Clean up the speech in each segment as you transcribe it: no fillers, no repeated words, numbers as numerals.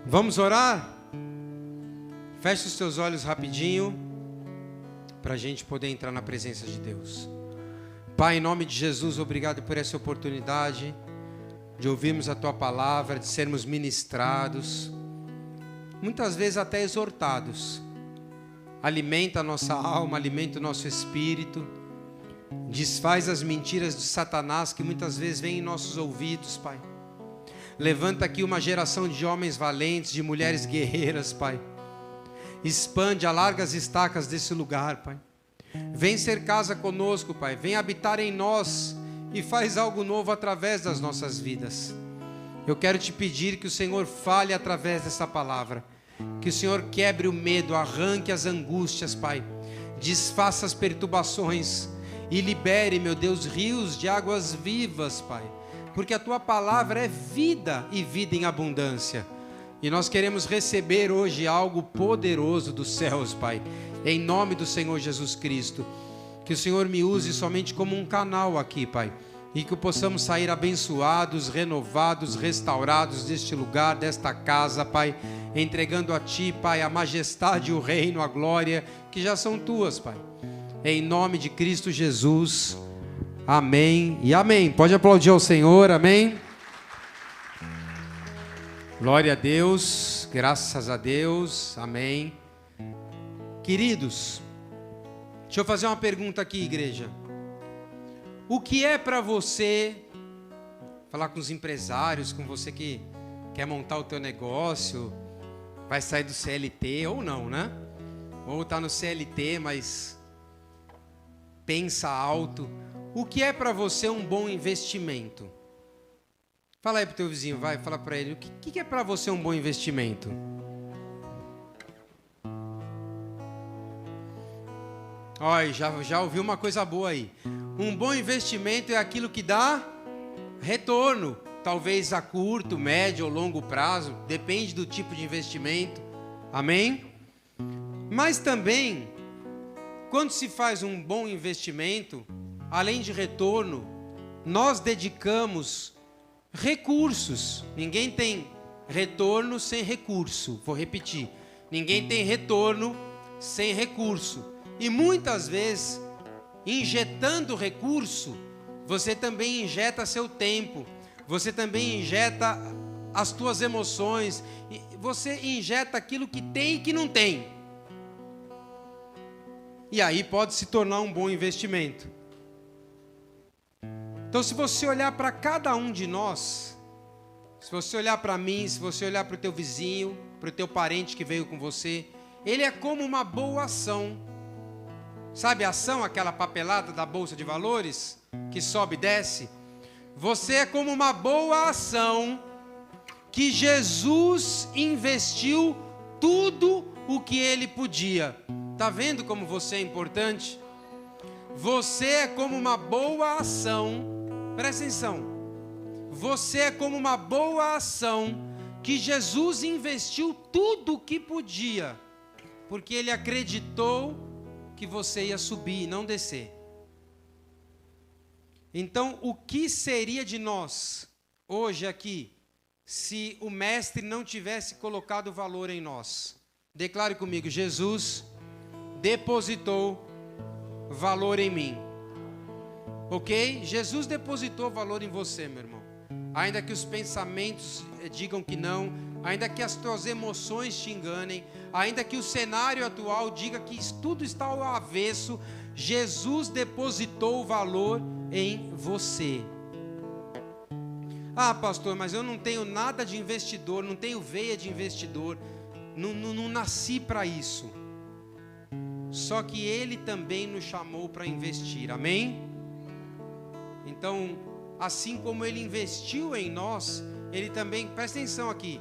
Vamos orar? Feche os teus olhos rapidinho, para a gente poder entrar na presença de Deus. Pai, em nome de Jesus, obrigado por essa oportunidade de ouvirmos a Tua palavra, de sermos ministrados, muitas vezes até exortados. Alimenta a nossa alma, alimenta o nosso espírito, desfaz as mentiras de Satanás que muitas vezes vêm em nossos ouvidos, Pai. Levanta aqui uma geração de homens valentes, de mulheres guerreiras, Pai. Expande, alarga as estacas desse lugar, Pai. Vem ser casa conosco, Pai. Vem habitar em nós e faz algo novo através das nossas vidas. Eu quero te pedir que o Senhor fale através dessa palavra. Que o Senhor quebre o medo, arranque as angústias, Pai. Desfaça as perturbações e libere, meu Deus, rios de águas vivas, Pai. Porque a Tua palavra é vida e vida em abundância. E nós queremos receber hoje algo poderoso dos céus, Pai. Em nome do Senhor Jesus Cristo. Que o Senhor me use somente como um canal aqui, Pai. E que possamos sair abençoados, renovados, restaurados deste lugar, desta casa, Pai. Entregando a Ti, Pai, a majestade, o reino, a glória, que já são Tuas, Pai. Em nome de Cristo Jesus. Amém e amém. Pode aplaudir ao Senhor, amém. Glória a Deus, graças a Deus, amém. Queridos, deixa eu fazer uma pergunta aqui, igreja. O que é para você, falar com os empresários, com você que quer montar o teu negócio, vai sair do CLT ou não, né? Ou está no CLT, mas pensa alto. O que é para você um bom investimento? Fala aí pro teu vizinho, vai, fala para ele, o que é para você um bom investimento? Olha, já ouvi uma coisa boa aí. Um bom investimento é aquilo que dá retorno, talvez a curto, médio ou longo prazo, depende do tipo de investimento, amém? Mas também, quando se faz um bom investimento, além de retorno, nós dedicamos recursos. Ninguém tem retorno sem recurso. Vou repetir. Ninguém tem retorno sem recurso. E muitas vezes, injetando recurso, você também injeta seu tempo. Você também injeta as tuas emoções. Você injeta aquilo que tem e que não tem. E aí pode se tornar um bom investimento. Então, se você olhar para cada um de nós, se você olhar para mim, se você olhar para o teu vizinho, para o teu parente que veio com você, ele é como uma boa ação. Sabe a ação, aquela papelada da Bolsa de Valores, que sobe e desce? Você é como uma boa ação que Jesus investiu tudo o que Ele podia. Está vendo como você é importante? Você é como uma boa ação. Presta atenção, você é como uma boa ação que Jesus investiu tudo o que podia, porque Ele acreditou que você ia subir e não descer. Então, o que seria de nós, hoje aqui, se o Mestre não tivesse colocado valor em nós? Declare comigo, Jesus depositou valor em mim. Ok? Jesus depositou valor em você, meu irmão. Ainda que os pensamentos digam que não, ainda que as tuas emoções te enganem, ainda que o cenário atual diga que tudo está ao avesso, Jesus depositou valor em você. Ah, pastor, mas eu não tenho nada de investidor, não tenho veia de investidor, não nasci para isso. Só que Ele também nos chamou para investir, amém? Então, assim como Ele investiu em nós, Ele também, presta atenção aqui,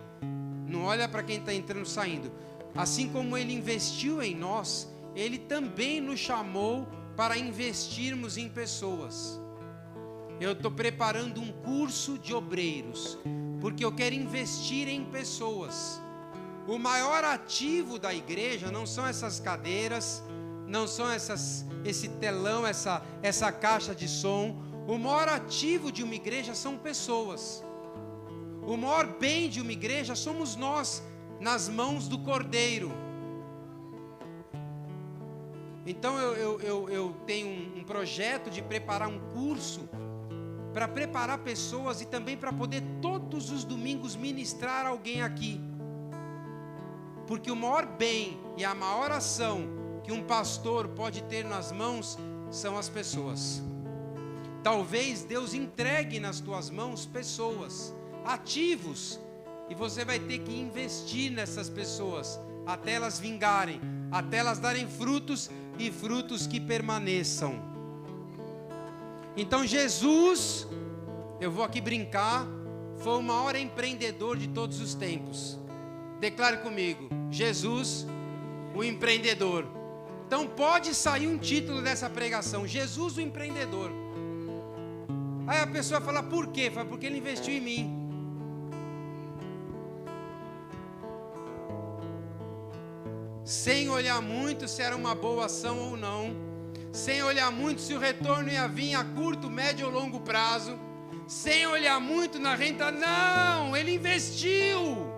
não olha para quem está entrando e saindo, assim como Ele investiu em nós, Ele também nos chamou para investirmos em pessoas. Eu estou preparando um curso de obreiros, porque eu quero investir em pessoas. O maior ativo da igreja não são essas cadeiras, não são esse telão, essa caixa de som. O maior ativo de uma igreja são pessoas. O maior bem de uma igreja somos nós nas mãos do Cordeiro. Então eu tenho um projeto de preparar um curso para preparar pessoas e também para poder todos os domingos ministrar alguém aqui. Porque o maior bem e a maior ação que um pastor pode ter nas mãos são as pessoas. Talvez Deus entregue nas tuas mãos pessoas, ativos, e você vai ter que investir nessas pessoas até elas vingarem, até elas darem frutos e frutos que permaneçam. Então Jesus, eu vou aqui brincar, foi o maior empreendedor de todos os tempos. Declare comigo: Jesus, o empreendedor. Então pode sair um título dessa pregação: Jesus, o empreendedor. Aí a pessoa fala: por quê? Fala: porque ele investiu em mim. Sem olhar muito se era uma boa ação ou não, sem olhar muito se o retorno ia vir a curto, médio ou longo prazo, sem olhar muito na renta, não, ele investiu.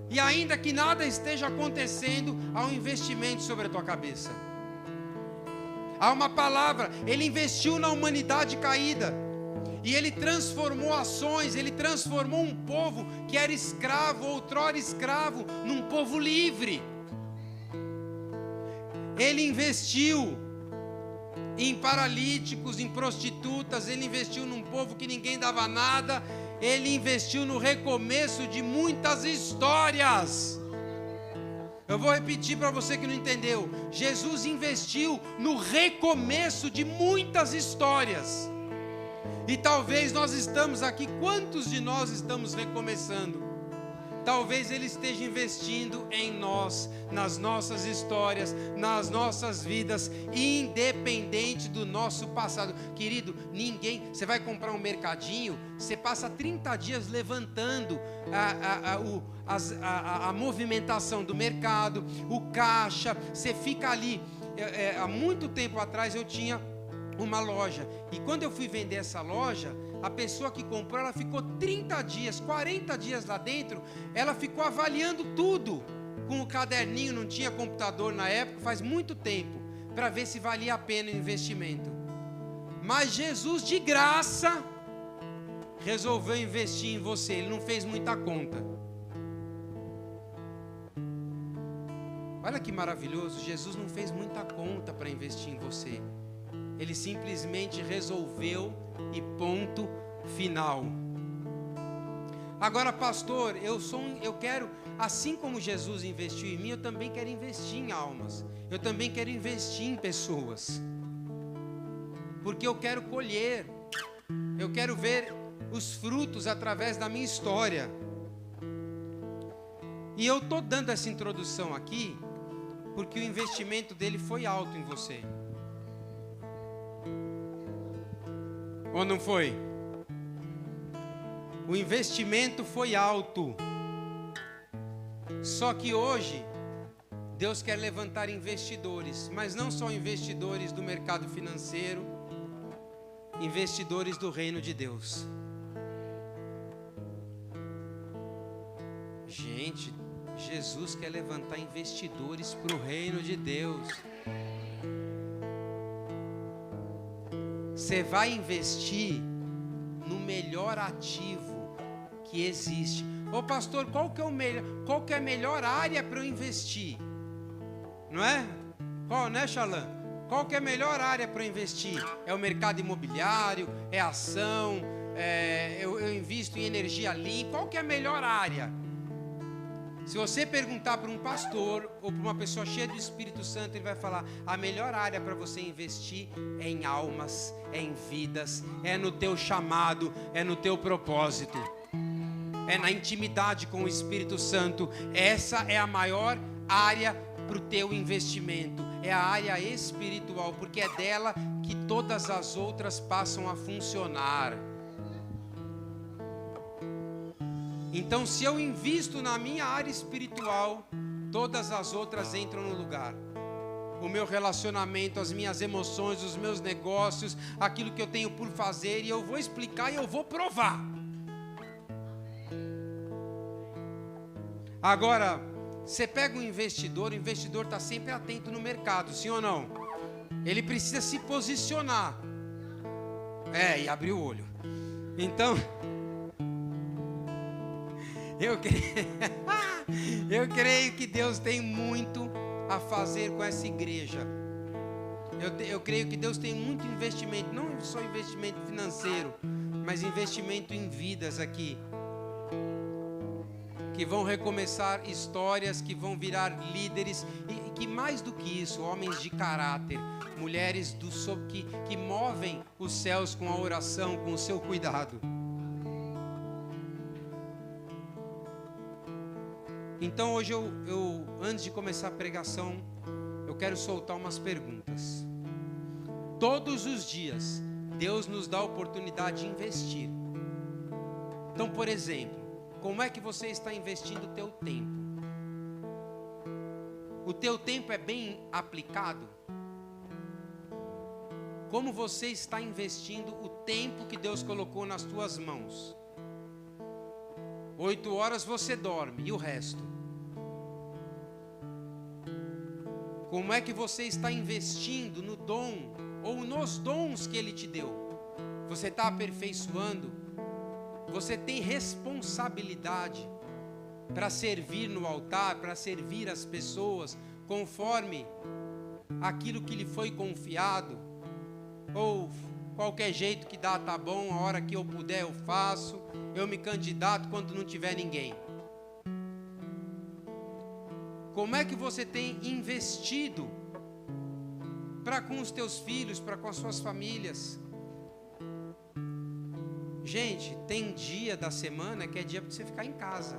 E ainda que nada esteja acontecendo, há um investimento sobre a tua cabeça. Há uma palavra, ele investiu na humanidade caída, e ele transformou ações, ele transformou um povo que era escravo, outrora escravo, num povo livre. Ele investiu em paralíticos, em prostitutas, ele investiu num povo que ninguém dava nada, ele investiu no recomeço de muitas histórias. Eu vou repetir para você que não entendeu: Jesus investiu no recomeço de muitas histórias. E talvez nós estamos aqui, quantos de nós estamos recomeçando? Talvez Ele esteja investindo em nós, nas nossas histórias, nas nossas vidas, independente do nosso passado. Querido, ninguém, você vai comprar um mercadinho, você passa 30 dias levantando a movimentação do mercado, o caixa, você fica ali. Há muito tempo atrás eu tinha uma loja, e quando eu fui vender essa loja, a pessoa que comprou, ela ficou 30 dias, 40 dias lá dentro, ela ficou avaliando tudo, com o caderninho, não tinha computador na época, faz muito tempo, para ver se valia a pena o investimento. Mas Jesus, de graça, resolveu investir em você, Ele não fez muita conta. Olha que maravilhoso, Jesus não fez muita conta para investir em você. Ele simplesmente resolveu e ponto final. Agora, pastor, eu quero, assim como Jesus investiu em mim, eu também quero investir em almas. Eu também quero investir em pessoas. Porque eu quero colher. Eu quero ver os frutos através da minha história. E eu estou dando essa introdução aqui, porque o investimento dele foi alto em você. Ou não foi? O investimento foi alto. Só que hoje, Deus quer levantar investidores, mas não só investidores do mercado financeiro, investidores do reino de Deus. Gente, Jesus quer levantar investidores para o reino de Deus. Você vai investir no melhor ativo que existe. Ô pastor, qual que é a melhor área para eu investir? Não é? Qual, né, Xalã? Qual que é a melhor área para eu investir? É o mercado imobiliário? É ação? Eu invisto em energia limpa? Qual que é a melhor área? Se você perguntar para um pastor ou para uma pessoa cheia do Espírito Santo, ele vai falar: a melhor área para você investir é em almas, é em vidas, é no teu chamado, é no teu propósito, é na intimidade com o Espírito Santo. Essa é a maior área para o teu investimento, é a área espiritual, porque é dela que todas as outras passam a funcionar. Então, se eu invisto na minha área espiritual, todas as outras entram no lugar. O meu relacionamento, as minhas emoções, os meus negócios, aquilo que eu tenho por fazer, e eu vou explicar e eu vou provar. Agora, você pega um investidor, o investidor está sempre atento no mercado, sim ou não? Ele precisa se posicionar. E abrir o olho. Então, eu creio que Deus tem muito a fazer com essa igreja. Eu creio que Deus tem muito investimento, não só investimento financeiro, mas investimento em vidas aqui, que vão recomeçar histórias, que vão virar líderes, e que mais do que isso, homens de caráter, mulheres que movem os céus com a oração, com o seu cuidado. Então hoje antes de começar a pregação, eu quero soltar umas perguntas. Todos os dias, Deus nos dá a oportunidade de investir. Então, por exemplo, como é que você está investindo o teu tempo? O teu tempo é bem aplicado? Como você está investindo o tempo que Deus colocou nas tuas mãos? 8 horas você dorme, e o resto? Como é que você está investindo no dom ou nos dons que Ele te deu? Você está aperfeiçoando? Você tem responsabilidade para servir no altar, para servir as pessoas conforme aquilo que lhe foi confiado? Ou qualquer jeito que dá tá bom, a hora que eu puder eu faço, eu me candidato quando não tiver ninguém? Como é que você tem investido para com os teus filhos, para com as suas famílias? Gente, tem dia da semana que é dia para você ficar em casa.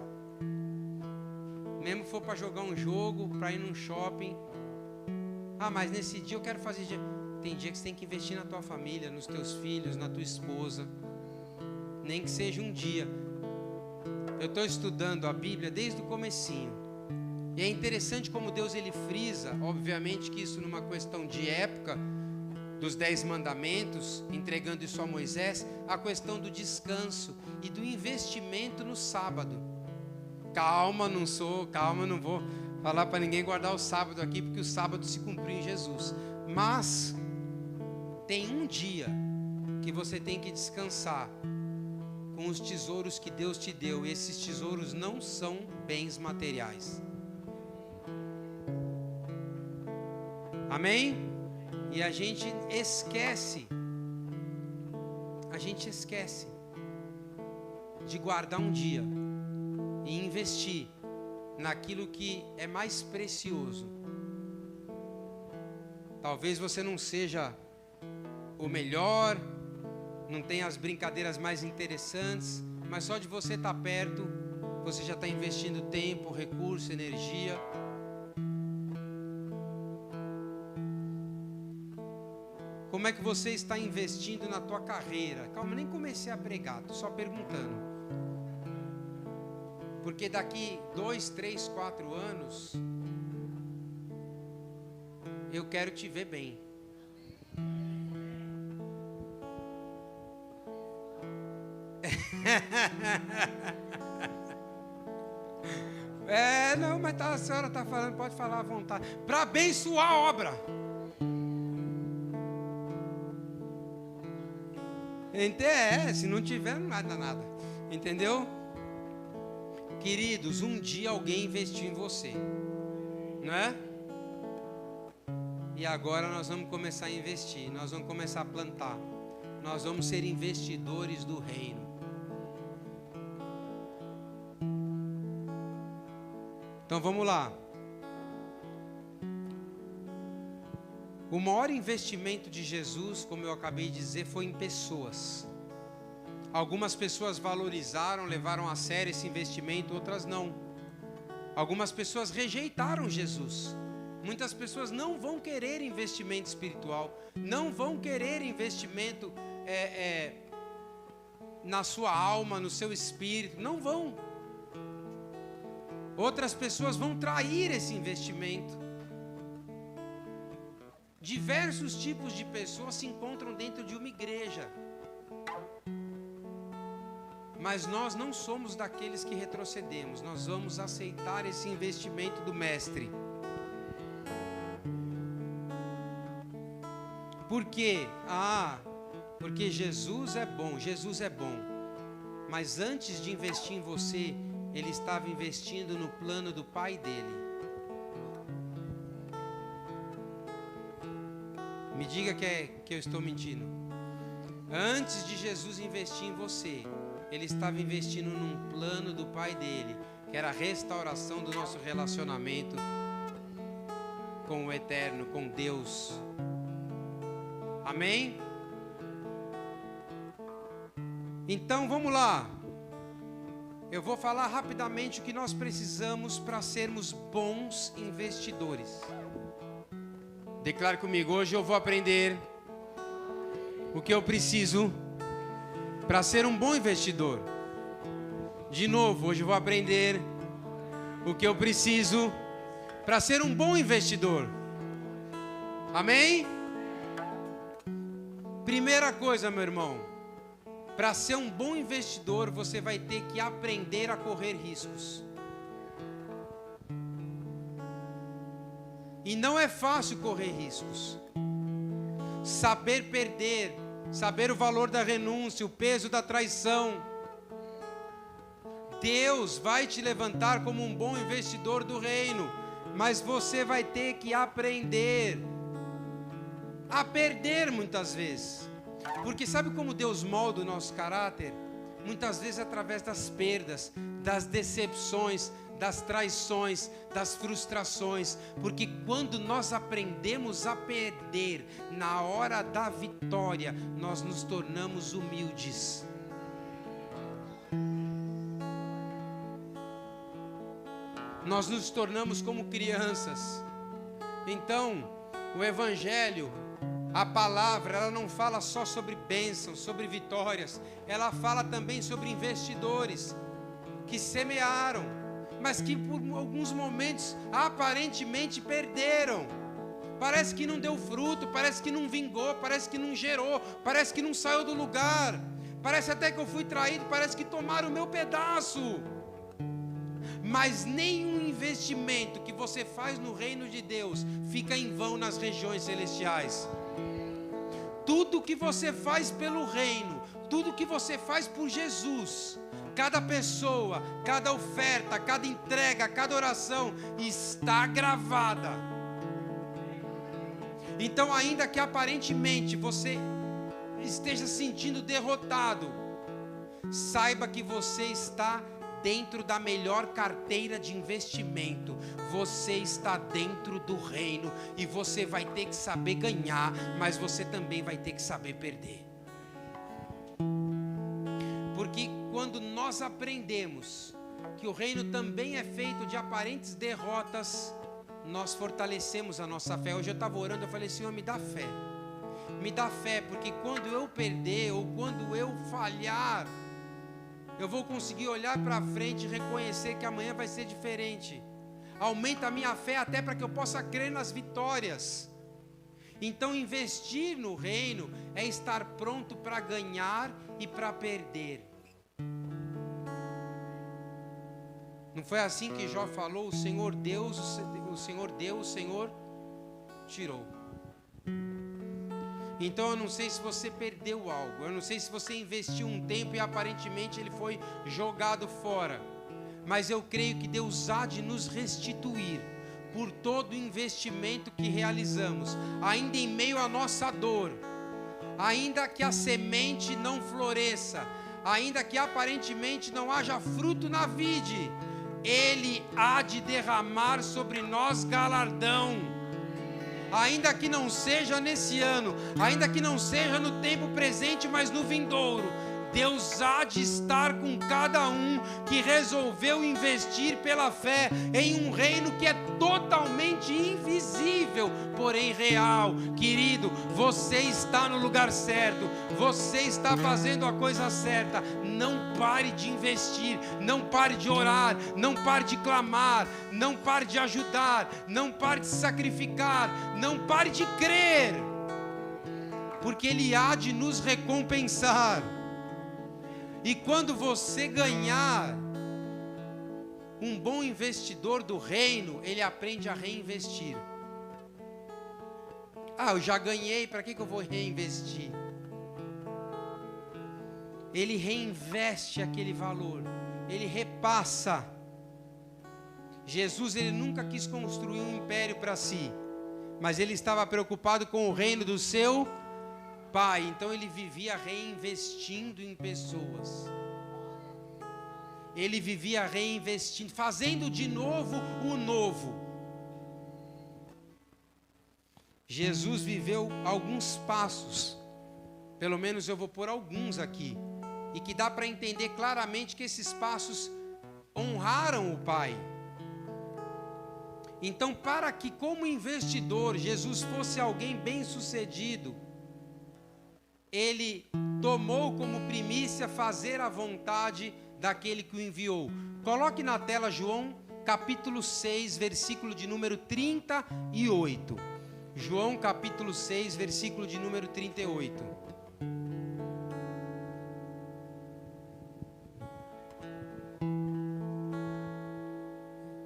Mesmo que for para jogar um jogo, para ir num shopping. Mas nesse dia eu quero fazer... Tem dia que você tem que investir na tua família, nos teus filhos, na tua esposa. Nem que seja um dia. Eu estou estudando a Bíblia desde o comecinho. E é interessante como Deus ele frisa, obviamente que isso numa questão de época, dos 10 mandamentos, entregando isso a Moisés, a questão do descanso e do investimento no sábado. Calma, não vou falar para ninguém guardar o sábado aqui, porque o sábado se cumpriu em Jesus. Mas tem um dia que você tem que descansar com os tesouros que Deus te deu. E esses tesouros não são bens materiais. Amém? E a gente esquece de guardar um dia e investir naquilo que é mais precioso. Talvez você não seja o melhor, não tenha as brincadeiras mais interessantes, mas só de você estar perto, você já está investindo tempo, recurso, energia. Como é que você está investindo na tua carreira? Calma, nem comecei a pregar, estou só perguntando. Porque daqui 2, 3, 4 anos, eu quero te ver bem. Não, mas a senhora está falando, pode falar à vontade. Para abençoar a obra. Se não tiver, não vai dar nada. Entendeu? Queridos, um dia alguém investiu em você, não é? E agora nós vamos começar a investir, nós vamos começar a plantar, nós vamos ser investidores do reino. Então vamos lá. O maior investimento de Jesus, como eu acabei de dizer, foi em pessoas. Algumas pessoas valorizaram, levaram a sério esse investimento, outras não. Algumas pessoas rejeitaram Jesus. Muitas pessoas não vão querer investimento espiritual, não vão querer investimento na sua alma, no seu espírito, não vão. Outras pessoas vão trair esse investimento. Diversos tipos de pessoas se encontram dentro de uma igreja. Mas nós não somos daqueles que retrocedemos. Nós vamos aceitar esse investimento do Mestre. Por quê? Porque Jesus é bom. Jesus é bom. Mas antes de investir em você, Ele estava investindo no plano do Pai dele. Me diga que eu estou mentindo. Antes de Jesus investir em você, Ele estava investindo num plano do Pai dele, que era a restauração do nosso relacionamento com o Eterno, com Deus. Amém? Então vamos lá. Eu vou falar rapidamente o que nós precisamos para sermos bons investidores. Declare comigo: hoje eu vou aprender o que eu preciso para ser um bom investidor. De novo, hoje eu vou aprender o que eu preciso para ser um bom investidor. Amém? Primeira coisa, meu irmão, para ser um bom investidor, você vai ter que aprender a correr riscos. E não é fácil correr riscos. Saber perder, saber o valor da renúncia, o peso da traição. Deus vai te levantar como um bom investidor do reino, mas você vai ter que aprender a perder muitas vezes. Porque sabe como Deus molda o nosso caráter? Muitas vezes através das perdas, das decepções, das traições, das frustrações. Porque quando nós aprendemos a perder na hora da vitória, nós nos tornamos humildes. Nós nos tornamos como crianças. Então, o Evangelho, a palavra, ela não fala só sobre bênçãos, sobre vitórias. Ela fala também sobre investidores que semearam, mas que por alguns momentos aparentemente perderam. Parece que não deu fruto, parece que não vingou, parece que não gerou, parece que não saiu do lugar. Parece até que eu fui traído, parece que tomaram o meu pedaço. Mas nenhum investimento que você faz no reino de Deus fica em vão nas regiões celestiais. Tudo que você faz pelo reino, tudo que você faz por Jesus, cada pessoa, cada oferta, cada entrega, cada oração está gravada. Então, ainda que aparentemente você esteja se sentindo derrotado, saiba que você está dentro da melhor carteira de investimento. Você está dentro do reino e você vai ter que saber ganhar, mas você também vai ter que saber perder. Porque quando nós aprendemos que o reino também é feito de aparentes derrotas, nós fortalecemos a nossa fé. Hoje eu estava orando, eu falei: Senhor, me dá fé. Me dá fé, porque quando eu perder ou quando eu falhar, eu vou conseguir olhar para frente e reconhecer que amanhã vai ser diferente. Aumenta a minha fé até para que eu possa crer nas vitórias. Então, investir no reino é estar pronto para ganhar e para perder. Não foi assim que Jó falou: o Senhor Deus, o Senhor deu, o Senhor tirou. Então eu não sei se você perdeu algo, eu não sei se você investiu um tempo e aparentemente ele foi jogado fora, mas eu creio que Deus há de nos restituir por todo o investimento que realizamos, ainda em meio à nossa dor, ainda que a semente não floresça, ainda que aparentemente não haja fruto na vide, Ele há de derramar sobre nós galardão. Ainda que não seja nesse ano, ainda que não seja no tempo presente, mas no vindouro, Deus há de estar com cada um que resolveu investir pela fé em um reino que é totalmente invisível, porém real. Querido, você está no lugar certo, você está fazendo a coisa certa. Não pare de investir, não pare de orar, não pare de clamar, não pare de ajudar, não pare de sacrificar, não pare de crer, porque Ele há de nos recompensar. E quando você ganhar, um bom investidor do reino, ele aprende a reinvestir. Ah, eu já ganhei, para que eu vou reinvestir? Ele reinveste aquele valor, ele repassa. Jesus, ele nunca quis construir um império para si, mas ele estava preocupado com o reino do seu Pai. Então ele vivia reinvestindo em pessoas. Ele vivia reinvestindo, fazendo de novo o novo. Jesus viveu alguns passos, pelo menos eu vou pôr alguns aqui, e que dá para entender claramente que esses passos honraram o Pai. Então, para que como investidor Jesus fosse alguém bem-sucedido, ele tomou como primícia fazer a vontade daquele que o enviou. Coloque na tela João capítulo 6, versículo de número 38. João capítulo 6, versículo de número 38.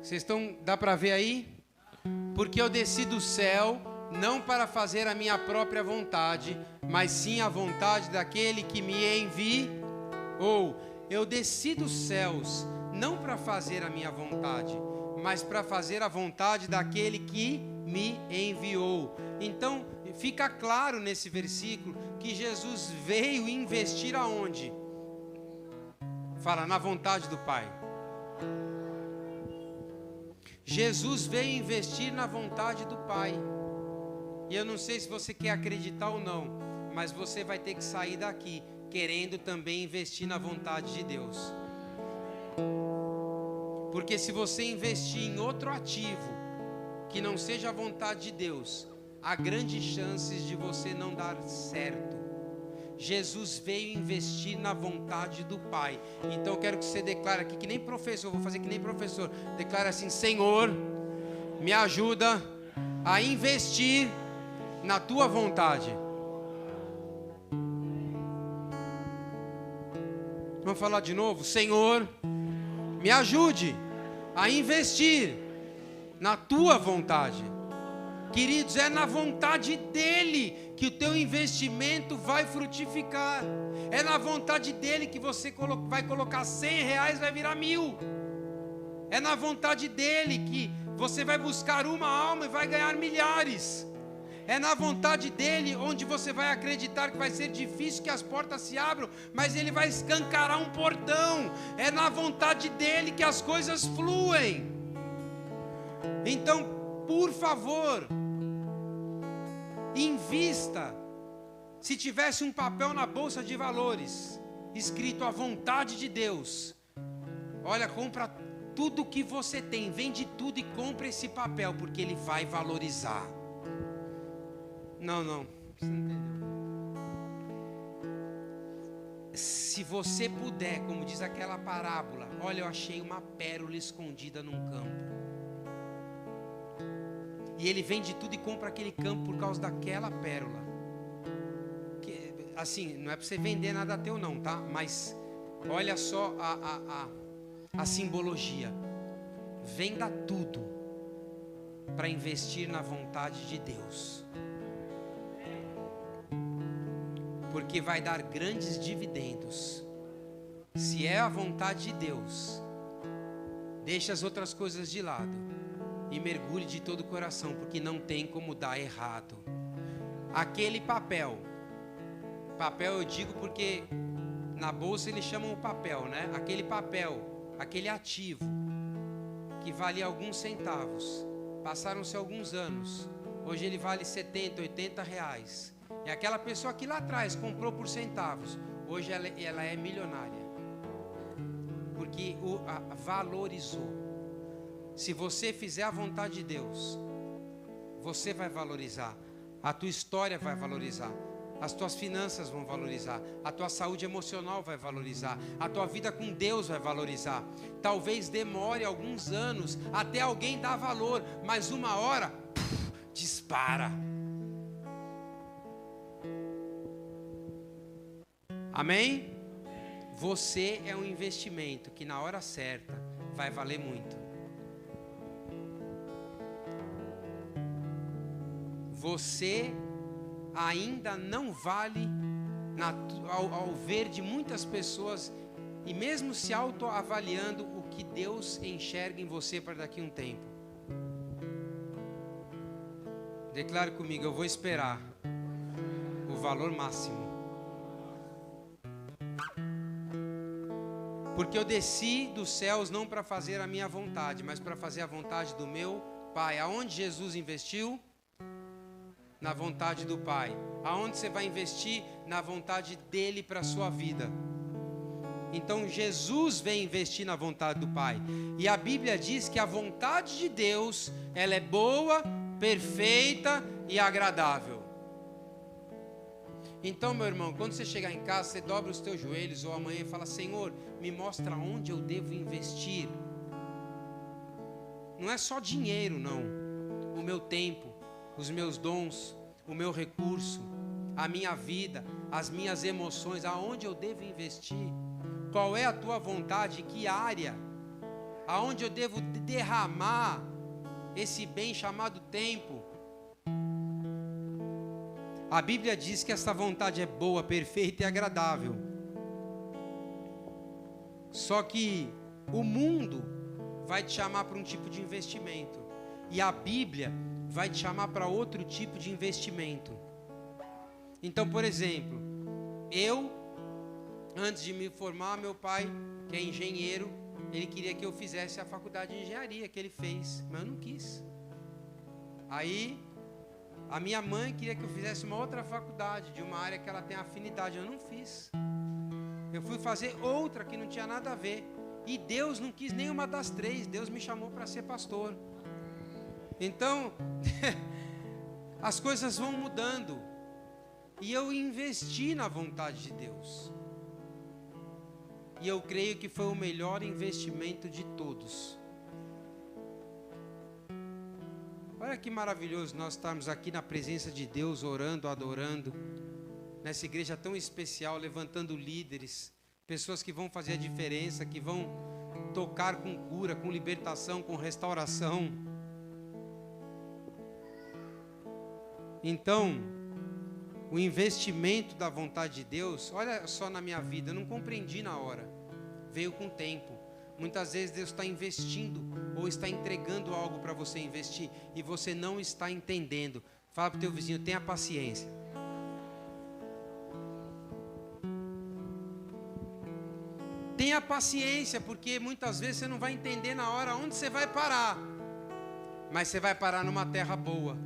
Vocês estão, dá para ver aí? Porque eu desci do céu, não para fazer a minha própria vontade, mas sim a vontade daquele que me enviou. Eu desci dos céus, não para fazer a minha vontade, mas para fazer a vontade daquele que me enviou. Então, fica claro nesse versículo que Jesus veio investir aonde? Fala, na vontade do Pai. Jesus veio investir na vontade do Pai. E eu não sei se você quer acreditar ou não, mas você vai ter que sair daqui querendo também investir na vontade de Deus. Porque se você investir em outro ativo que não seja a vontade de Deus, há grandes chances de você não dar certo. Jesus veio investir na vontade do Pai. Então eu quero que você declare aqui, que nem professor, eu vou fazer que nem professor. Declara assim: Senhor, me ajuda a investir na tua vontade. Vamos falar de novo? Senhor, me ajude a investir na tua vontade. Queridos, é na vontade dele que o teu investimento vai frutificar. É na vontade dele que você vai colocar R$100, vai virar 1.000. É na vontade dele que você vai buscar uma alma e vai ganhar milhares. É na vontade dele onde você vai acreditar que vai ser difícil que as portas se abram, mas ele vai escancarar um portão. É na vontade dele que as coisas fluem. Então, por favor, invista. Se tivesse um papel na bolsa de valores escrito a vontade de Deus, olha, compra tudo que você tem, vende tudo e compra esse papel, porque ele vai valorizar. Não, você não entendeu. Se você puder, como diz aquela parábola, olha, eu achei uma pérola escondida num campo. E ele vende tudo e compra aquele campo por causa daquela pérola. Que, assim, não é para você vender nada teu não, tá? Mas olha só a simbologia. Venda tudo para investir na vontade de Deus. Porque vai dar grandes dividendos. Se é a vontade de Deus, deixe as outras coisas de lado e mergulhe de todo o coração, porque não tem como dar errado. Aquele papel eu digo porque na bolsa eles chamam o papel, né? Aquele papel, aquele ativo que valia alguns centavos, passaram-se alguns anos, hoje ele vale 70, 80 reais. E aquela pessoa que lá atrás comprou por centavos, hoje ela é milionária, porque valorizou. Se você fizer a vontade de Deus, você vai valorizar, a tua história vai valorizar, as tuas finanças vão valorizar, a tua saúde emocional vai valorizar, a tua vida com Deus vai valorizar. Talvez demore alguns anos até alguém dar valor, mas uma hora, dispara. Amém? Você é um investimento que na hora certa vai valer muito. Você ainda não vale ao ver de muitas pessoas, e mesmo se autoavaliando, o que Deus enxerga em você para daqui a um tempo. Declare comigo, eu vou esperar o valor máximo. Porque eu desci dos céus não para fazer a minha vontade, mas para fazer a vontade do meu Pai. Aonde Jesus investiu? Na vontade do Pai. Aonde você vai investir? Na vontade dele para a sua vida. Então Jesus vem investir na vontade do Pai. E a Bíblia diz que a vontade de Deus, ela é boa, perfeita e agradável. Então, meu irmão, quando você chegar em casa, você dobra os teus joelhos ou amanhã e fala: Senhor, me mostra onde eu devo investir. Não é só dinheiro, não. O meu tempo, os meus dons, o meu recurso, a minha vida, as minhas emoções, aonde eu devo investir? Qual é a tua vontade? Que área? Aonde eu devo derramar esse bem chamado tempo? A Bíblia diz que essa vontade é boa, perfeita e agradável. Só que o mundo vai te chamar para um tipo de investimento. E a Bíblia vai te chamar para outro tipo de investimento. Então, por exemplo, antes de me formar, meu pai, que é engenheiro, ele queria que eu fizesse a faculdade de engenharia que ele fez, mas eu não quis. Aí, a minha mãe queria que eu fizesse uma outra faculdade, de uma área que ela tem afinidade, eu não fiz. Eu fui fazer outra que não tinha nada a ver. E Deus não quis nenhuma das três, Deus me chamou para ser pastor. Então, as coisas vão mudando. E eu investi na vontade de Deus. E eu creio que foi o melhor investimento de todos. Olha que maravilhoso nós estarmos aqui na presença de Deus, orando, adorando, nessa igreja tão especial, levantando líderes, pessoas que vão fazer a diferença, que vão tocar com cura, com libertação, com restauração. Então, o investimento da vontade de Deus, olha só na minha vida, eu não compreendi na hora, veio com o tempo. Muitas vezes Deus está investindo ou está entregando algo para você investir e você não está entendendo. Fala para o teu vizinho, tenha paciência. Tenha paciência, porque muitas vezes você não vai entender na hora onde você vai parar. Mas você vai parar numa terra boa.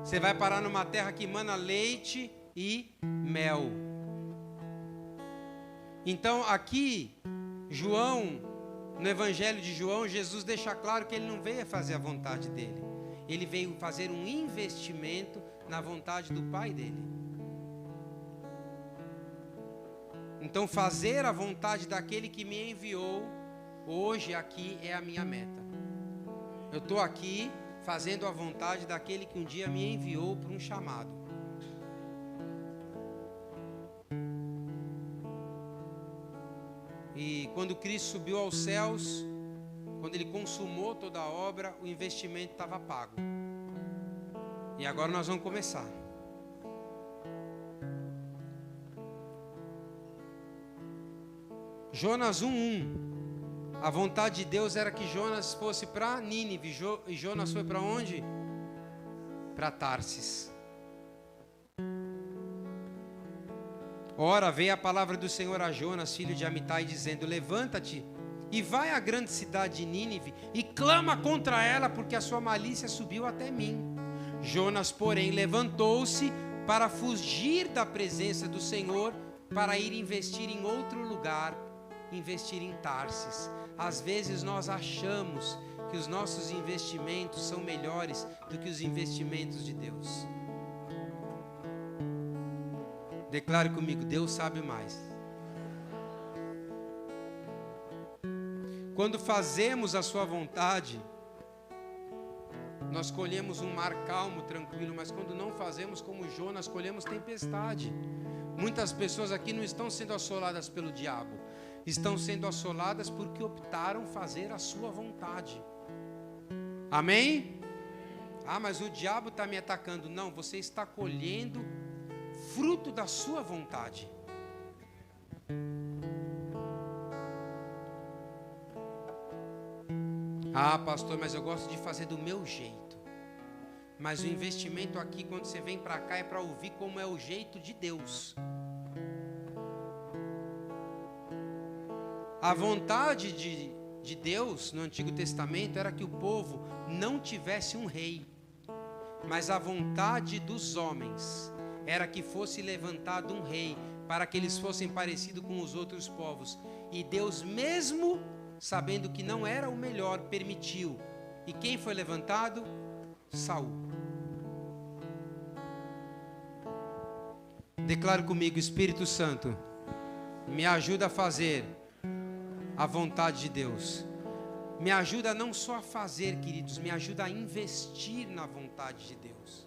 Você vai parar numa terra que emana leite e mel. Então aqui, no Evangelho de João, Jesus deixa claro que ele não veio fazer a vontade dele. Ele veio fazer um investimento na vontade do Pai dele. Então fazer a vontade daquele que me enviou, hoje aqui é a minha meta. Eu estou aqui fazendo a vontade daquele que um dia me enviou para um chamado. E quando Cristo subiu aos céus, quando ele consumou toda a obra, o investimento estava pago. E agora nós vamos começar. Jonas 1:1. A vontade de Deus era que Jonas fosse para Nínive. E Jonas foi para onde? Para Tarsis. Ora, veio a palavra do Senhor a Jonas, filho de Amitai, dizendo: levanta-te e vai à grande cidade de Nínive e clama contra ela, porque a sua malícia subiu até mim. Jonas, porém, levantou-se para fugir da presença do Senhor, para ir investir em outro lugar, investir em Tarsis. Às vezes nós achamos que os nossos investimentos são melhores do que os investimentos de Deus. Declare comigo, Deus sabe mais. Quando fazemos a sua vontade, nós colhemos um mar calmo, tranquilo, mas quando não fazemos como Jonas, colhemos tempestade. Muitas pessoas aqui não estão sendo assoladas pelo diabo. estão sendo assoladas porque optaram fazer a sua vontade. Amém? Ah, mas o diabo está me atacando. Não, você está colhendo fruto da sua vontade. Ah, pastor, mas eu gosto de fazer do meu jeito. Mas o investimento aqui, quando você vem para cá, é para ouvir como é o jeito de Deus. A vontade de Deus no Antigo Testamento era que o povo não tivesse um rei. Mas a vontade dos homens era que fosse levantado um rei, para que eles fossem parecidos com os outros povos. E Deus, mesmo sabendo que não era o melhor, permitiu. E quem foi levantado? Saul. Declaro comigo: Espírito Santo, me ajuda a fazer a vontade de Deus. Me ajuda não só a fazer, queridos, me ajuda a investir na vontade de Deus.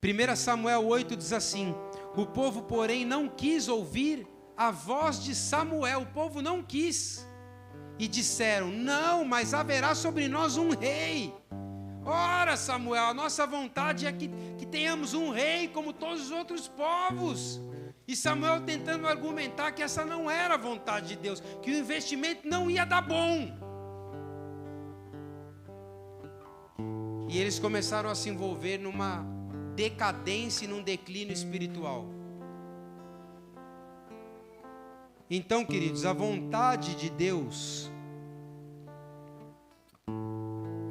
1 Samuel 8 diz assim: o povo, porém, não quis ouvir a voz de Samuel. O povo não quis. E disseram: não, mas haverá sobre nós um rei. Ora, Samuel, a nossa vontade é que tenhamos um rei como todos os outros povos. E Samuel tentando argumentar que essa não era a vontade de Deus, que o investimento não ia dar bom. E eles começaram a se envolver numa decadência e num declínio espiritual. Então, queridos, a vontade de Deus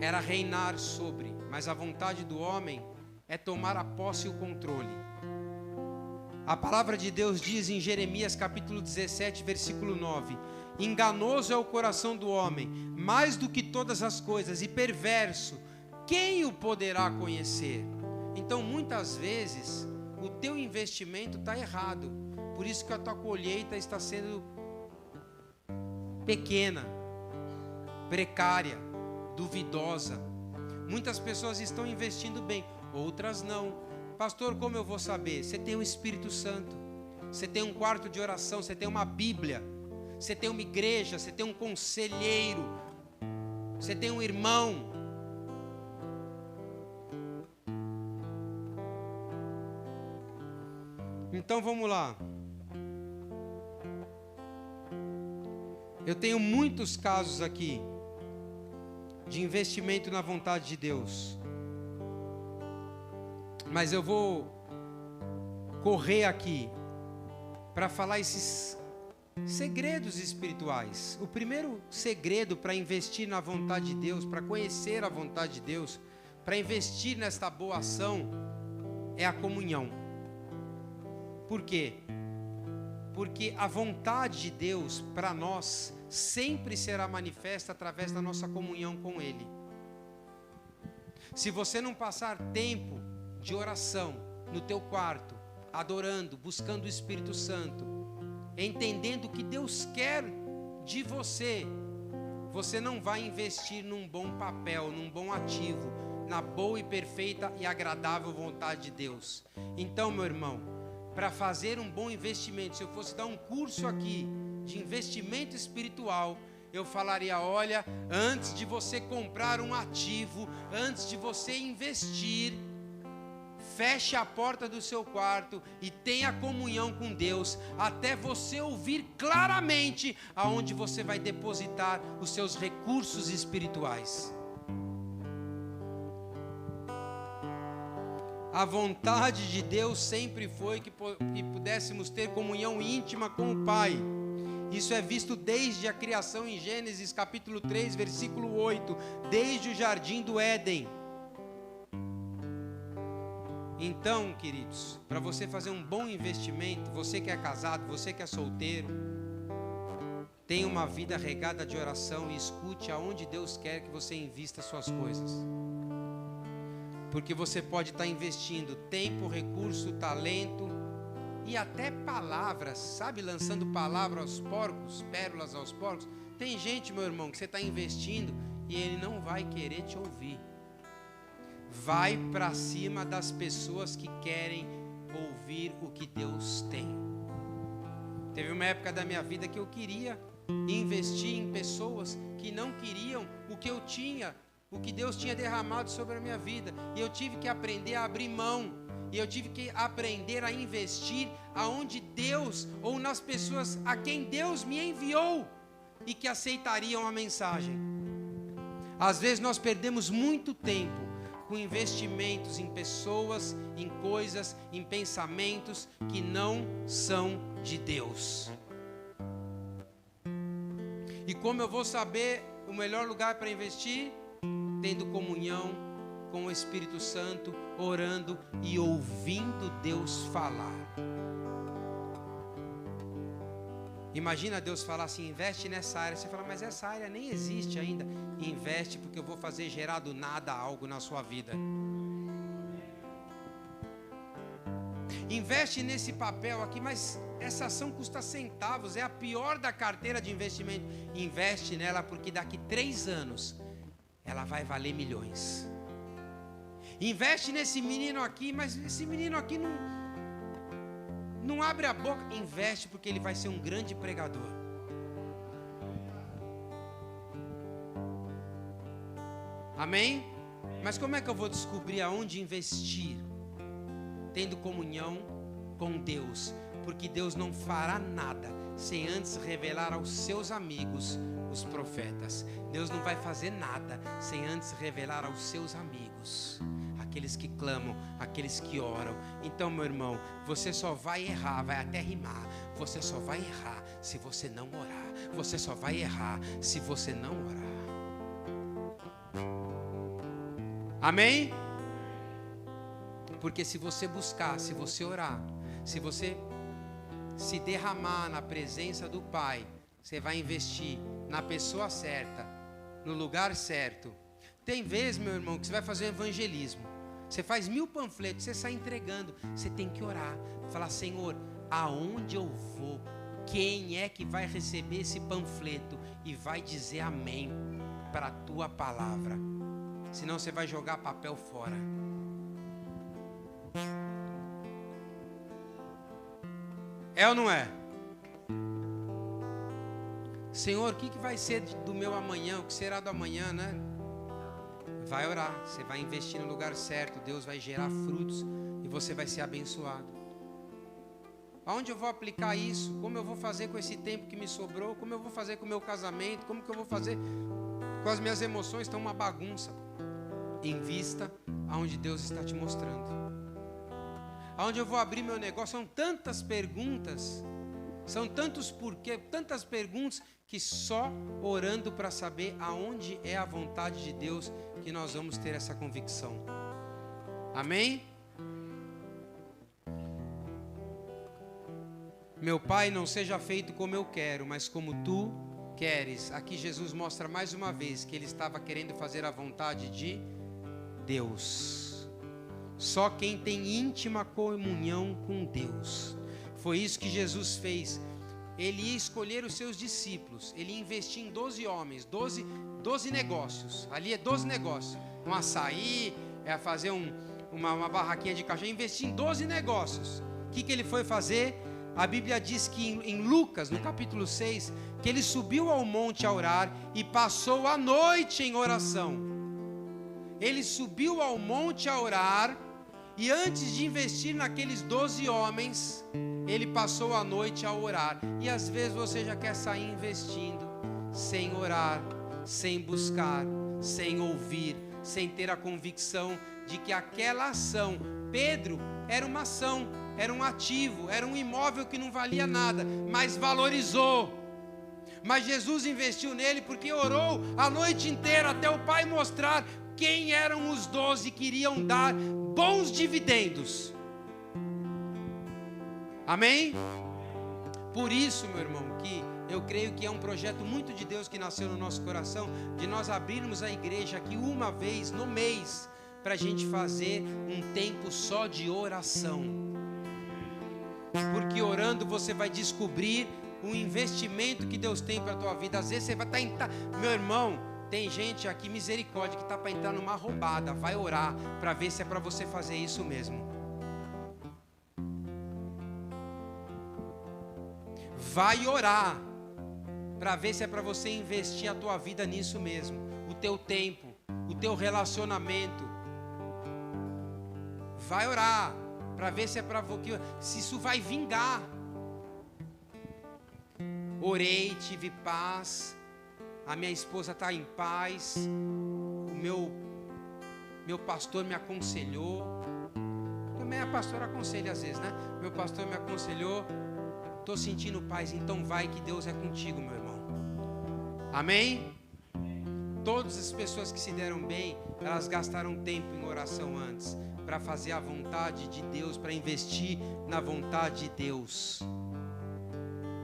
era reinar sobre, mas a vontade do homem é tomar a posse e o controle. A palavra de Deus diz em Jeremias capítulo 17, versículo 9: enganoso é o coração do homem, mais do que todas as coisas, e perverso, quem o poderá conhecer? Então, muitas vezes, o teu investimento está errado. Por isso que a tua colheita está sendo pequena, precária, duvidosa. Muitas pessoas estão investindo bem, outras não. Pastor, como eu vou saber? Você tem o Espírito Santo, você tem um quarto de oração, você tem uma Bíblia, você tem uma igreja, você tem um conselheiro, você tem um irmão. Então vamos lá. Eu tenho muitos casos aqui de investimento na vontade de Deus. Mas eu vou correr aqui para falar esses segredos espirituais. O primeiro segredo para investir na vontade de Deus, para conhecer a vontade de Deus, para investir nesta boa ação, é a comunhão. Por quê? Porque a vontade de Deus para nós sempre será manifesta através da nossa comunhão com Ele. Se você não passar tempo de oração no teu quarto, adorando, buscando o Espírito Santo, entendendo o que Deus quer de você, você não vai investir num bom papel, num bom ativo, na boa e perfeita e agradável vontade de Deus. Então, meu irmão, para fazer um bom investimento, se eu fosse dar um curso aqui de investimento espiritual, eu falaria: olha, antes de você comprar um ativo, antes de você investir, feche a porta do seu quarto e tenha comunhão com Deus, até você ouvir claramente aonde você vai depositar os seus recursos espirituais. A vontade de Deus sempre foi que pudéssemos ter comunhão íntima com o Pai. Isso é visto desde a criação em Gênesis capítulo 3, versículo 8, desde o jardim do Éden. Então, queridos, para você fazer um bom investimento, você que é casado, você que é solteiro, tenha uma vida regada de oração e escute aonde Deus quer que você invista suas coisas. Porque você pode estar investindo tempo, recurso, talento e até palavras, sabe? Lançando palavras aos porcos, pérolas aos porcos. Tem gente, meu irmão, que você está investindo e ele não vai querer te ouvir. Vai para cima das pessoas que querem ouvir o que Deus tem. Teve uma época da minha vida que eu queria investir em pessoas que não queriam o que eu tinha, o que Deus tinha derramado sobre a minha vida. E eu tive que aprender a abrir mão. E eu tive que aprender a investir aonde Deus, ou nas pessoas a quem Deus me enviou e que aceitariam a mensagem. Às vezes nós perdemos muito tempo com investimentos em pessoas, em coisas, em pensamentos que não são de Deus. E como eu vou saber o melhor lugar para investir? Tendo comunhão com o Espírito Santo, orando e ouvindo Deus falar. Imagina Deus falar assim: investe nessa área. Você fala, mas essa área nem existe ainda. Investe, porque eu vou fazer gerar do nada algo na sua vida. Investe nesse papel aqui, mas essa ação custa centavos, é a pior da carteira de investimento. Investe nela, porque daqui 3 anos ela vai valer milhões. Investe nesse menino aqui, mas esse menino aqui não abre a boca. Investe, porque ele vai ser um grande pregador. Amém? Mas como é que eu vou descobrir aonde investir? Tendo comunhão com Deus, porque Deus não fará nada sem antes revelar aos seus amigos, os profetas. Deus não vai fazer nada sem antes revelar aos seus amigos, aqueles que clamam, aqueles que oram. Então, meu irmão, você só vai errar, vai até rimar. Você só vai errar se você não orar. Você só vai errar se você não orar. Amém? Porque se você buscar, se você orar, se você se derramar na presença do Pai, você vai investir na pessoa certa, no lugar certo. Tem vezes, meu irmão, que você vai fazer evangelismo. Você faz 1000 panfletos, você sai entregando. Você tem que orar, falar: Senhor, aonde eu vou? Quem é que vai receber esse panfleto e vai dizer amém para a tua palavra? Senão você vai jogar papel fora. É ou não é? Senhor, o que vai ser do meu amanhã? O que será do amanhã, né? Vai orar, você vai investir no lugar certo. Deus vai gerar frutos e você vai ser abençoado. Aonde eu vou aplicar isso? Como eu vou fazer com esse tempo que me sobrou? Como eu vou fazer com o meu casamento? Como que eu vou fazer com as minhas emoções? Estão uma bagunça. Invista aonde Deus está te mostrando. Aonde eu vou abrir meu negócio? São tantas perguntas, são tantos porquê, tantas perguntas, que só orando para saber aonde é a vontade de Deus que nós vamos ter essa convicção. Amém? Meu Pai, não seja feito como eu quero, mas como tu queres. Aqui Jesus mostra mais uma vez que ele estava querendo fazer a vontade de Deus. Só quem tem íntima comunhão com Deus. Foi isso que Jesus fez. Ele ia escolher os seus discípulos. Ele ia investir em 12 homens, 12 negócios. Ali é 12 negócios. Um açaí, é fazer uma barraquinha de cachorro. Investir em 12 negócios. O que ele foi fazer? A Bíblia diz que em Lucas, no capítulo 6, que ele subiu ao monte a orar e passou a noite em oração. Ele subiu ao monte a orar, e antes de investir naqueles 12 homens, ele passou a noite a orar. E às vezes você já quer sair investindo, sem orar, sem buscar, sem ouvir, sem ter a convicção de que aquela ação, Pedro, era uma ação, era um ativo, era um imóvel que não valia nada, mas valorizou. Mas Jesus investiu nele porque orou a noite inteira até o Pai mostrar quem eram os 12 que iriam dar bons dividendos. Amém? Por isso, meu irmão, que eu creio que é um projeto muito de Deus que nasceu no nosso coração, de nós abrirmos a igreja aqui uma vez no mês, para a gente fazer um tempo só de oração. Porque orando você vai descobrir o investimento que Deus tem para a tua vida. Às vezes você vai estar... Meu irmão, tem gente aqui, misericórdia, que está para entrar numa roubada. Vai orar para ver se é para você fazer isso mesmo. vai orar para ver se é para você investir a tua vida nisso mesmo, o teu tempo, o teu relacionamento. Vai orar para ver se é para se isso vai vingar. Orei, tive paz, a minha esposa está em paz, o meu pastor me aconselhou. Também a pastora aconselha às vezes, né? Meu pastor me aconselhou, estou sentindo paz, então vai que Deus é contigo, meu irmão. Amém? Todas as pessoas que se deram bem, elas gastaram tempo em oração antes, para fazer a vontade de Deus, para investir na vontade de Deus.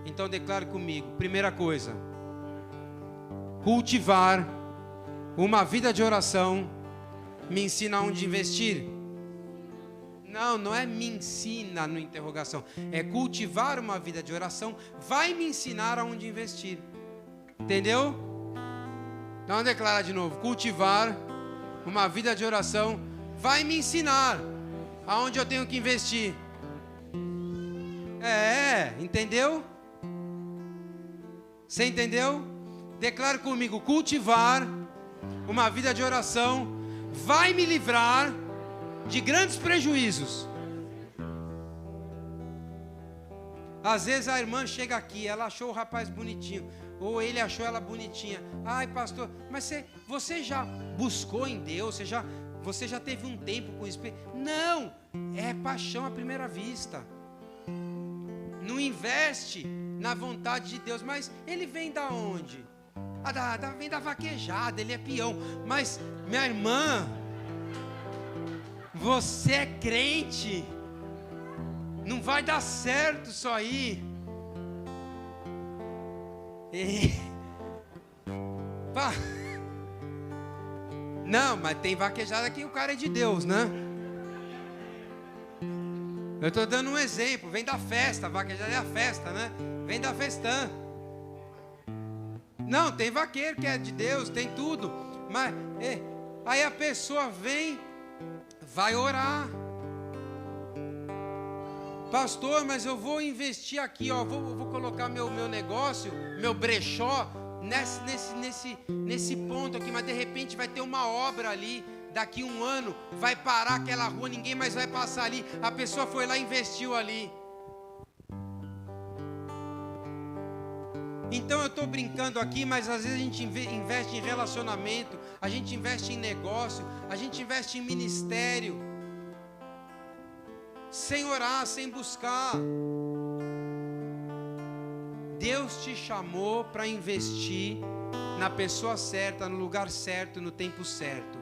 Então declare comigo, primeira coisa, cultivar uma vida de oração me ensina onde investir. Não é me ensina no interrogação, é cultivar uma vida de oração vai me ensinar aonde investir. Entendeu? Então declara de novo, cultivar uma vida de oração vai me ensinar aonde eu tenho que investir. Entendeu? Você entendeu? Declare comigo, cultivar uma vida de oração vai me livrar de grandes prejuízos. Às vezes a irmã chega aqui, ela achou o rapaz bonitinho, ou ele achou ela bonitinha. Ai, pastor, mas você já buscou em Deus? Você já teve um tempo com isso? Não, é paixão à primeira vista. Não investe na vontade de Deus. Mas ele vem da onde? Vem da vaquejada, ele é peão. Mas, minha irmã, você é crente, não vai dar certo isso aí. Não, mas tem vaquejada que o cara é de Deus, né? Eu estou dando um exemplo, vem da festa, a vaquejada é a festa, né? Vem da festã. Não, tem vaqueiro que é de Deus, tem tudo. Mas aí a pessoa vem, vai orar. Pastor, mas eu vou investir aqui, ó, vou colocar meu negócio, meu brechó nesse ponto aqui, mas de repente vai ter uma obra ali, daqui um ano vai parar aquela rua, ninguém mais vai passar ali. A pessoa foi lá e investiu ali. Então eu estou brincando aqui, mas às vezes a gente investe em relacionamento, a gente investe em negócio, a gente investe em ministério, sem orar, sem buscar. Deus te chamou para investir na pessoa certa, no lugar certo, no tempo certo.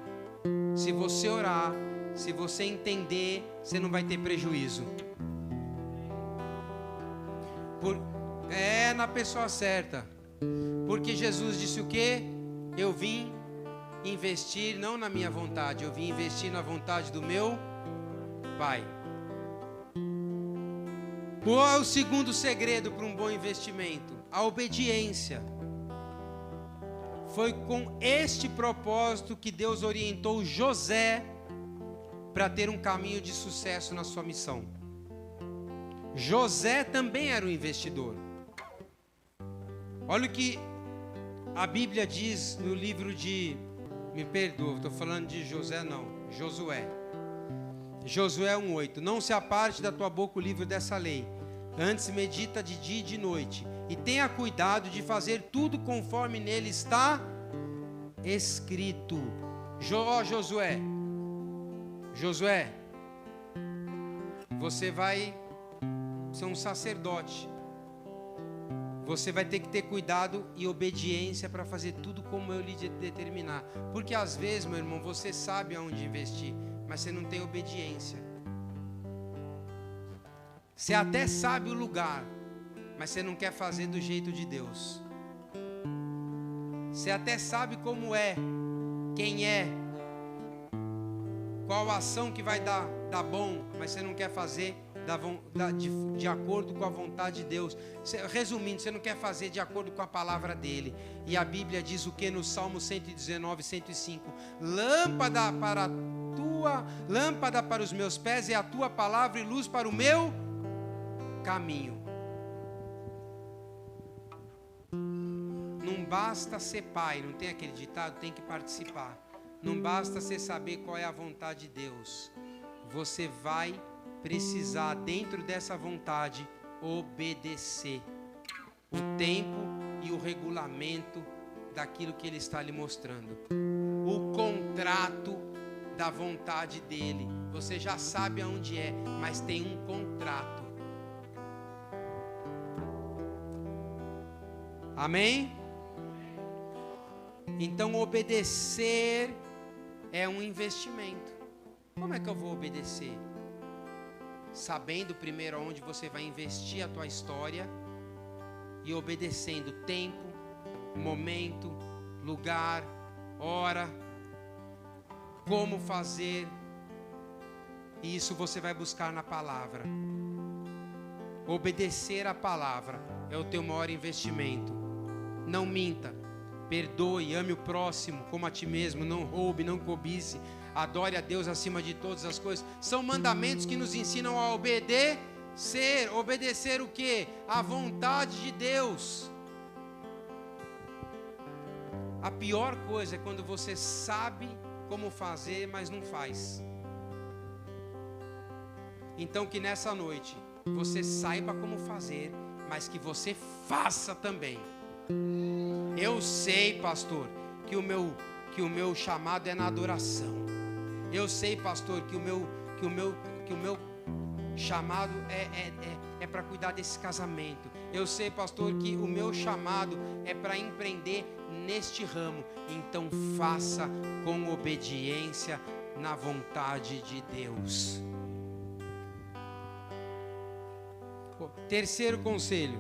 Se você orar, se você entender, você não vai ter prejuízo. É na pessoa certa. Porque Jesus disse o quê? Eu vim investir não na minha vontade, eu vim investir na vontade do meu Pai. Qual é o segundo segredo para um bom investimento? A obediência. Foi com este propósito que Deus orientou José para ter um caminho de sucesso na sua missão. José também era um investidor. Olha o que a Bíblia diz no livro de... Me perdoa, estou falando de José não, Josué. Josué 1:8. Não se aparte da tua boca o livro dessa lei, antes medita de dia e de noite, e tenha cuidado de fazer tudo conforme nele está escrito. Josué, você vai ser um sacerdote. Você vai ter que ter cuidado e obediência para fazer tudo como eu lhe determinar. Porque às vezes, meu irmão, você sabe aonde investir, mas você não tem obediência. Você até sabe o lugar, mas você não quer fazer do jeito de Deus. Você até sabe como é, quem é, qual ação que vai dar bom, mas você não quer fazer de acordo com a vontade de Deus. Resumindo, você não quer fazer de acordo com a palavra dele. E a Bíblia diz o que no Salmo 119, 105? Lâmpada para os meus pés é a tua palavra e luz para o meu caminho. basta ser pai, não tem aquele ditado? Tem que participar. Não basta você saber qual é a vontade de Deus. Você vai precisar, dentro dessa vontade, obedecer o tempo e o regulamento daquilo que Ele está lhe mostrando. O contrato da vontade dEle. Você já sabe aonde é, mas tem um contrato. Amém? Então obedecer é um investimento. Como é que eu vou obedecer? Sabendo primeiro aonde você vai investir a tua história e obedecendo tempo, momento, lugar, hora, como fazer. E isso você vai buscar na palavra. Obedecer a palavra é o teu maior investimento. Não minta, perdoe, ame o próximo como a ti mesmo, não roube, não cobice, adore a Deus acima de todas as coisas. São mandamentos que nos ensinam a obedecer. Obedecer o quê? A vontade de Deus. A pior coisa é quando você sabe como fazer, mas não faz. Então que nessa noite você saiba como fazer, mas que você faça também. Eu sei, pastor, que o meu chamado é na adoração. Eu sei, pastor, que o meu chamado é para cuidar desse casamento. Eu sei, pastor, que o meu chamado é para empreender neste ramo. Então faça com obediência na vontade de Deus. Terceiro conselho: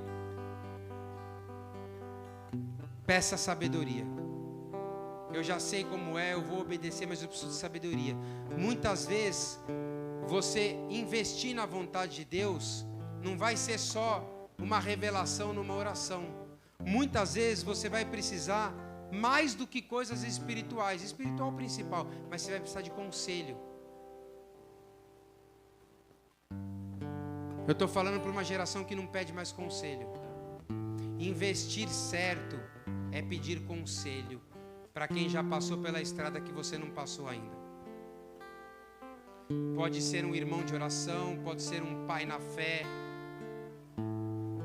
peça sabedoria. Eu já sei como é, eu vou obedecer, mas eu preciso de sabedoria. Muitas vezes, você investir na vontade de Deus não vai ser só uma revelação numa oração. Muitas vezes você vai precisar mais do que coisas espirituais, espiritual principal, mas você vai precisar de conselho. Eu estou falando para uma geração que não pede mais conselho. Investir certo é pedir conselho para quem já passou pela estrada que você não passou ainda. Pode ser um irmão de oração, pode ser um pai na fé,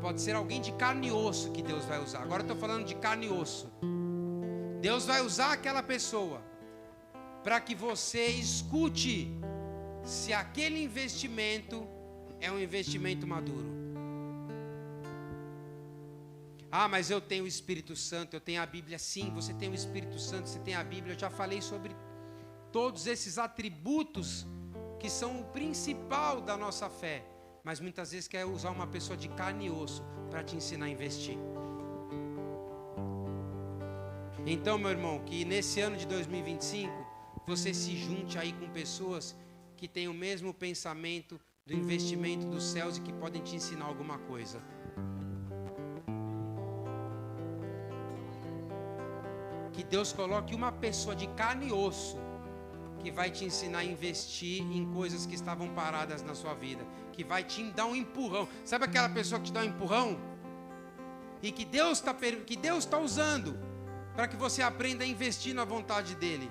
pode ser alguém de carne e osso que Deus vai usar. Agora eu estou falando de carne e osso. Deus vai usar aquela pessoa para que você escute se aquele investimento é um investimento maduro. Ah, mas eu tenho o Espírito Santo, eu tenho a Bíblia. Sim, você tem o Espírito Santo, você tem a Bíblia. Eu já falei sobre todos esses atributos que são o principal da nossa fé. Mas muitas vezes quer usar uma pessoa de carne e osso para te ensinar a investir. Então, meu irmão, que nesse ano de 2025, você se junte aí com pessoas que têm o mesmo pensamento do investimento dos céus e que podem te ensinar alguma coisa. Que Deus coloque uma pessoa de carne e osso que vai te ensinar a investir em coisas que estavam paradas na sua vida, que vai te dar um empurrão. Sabe aquela pessoa que te dá um empurrão? E que Deus está usando para que você aprenda a investir na vontade dEle.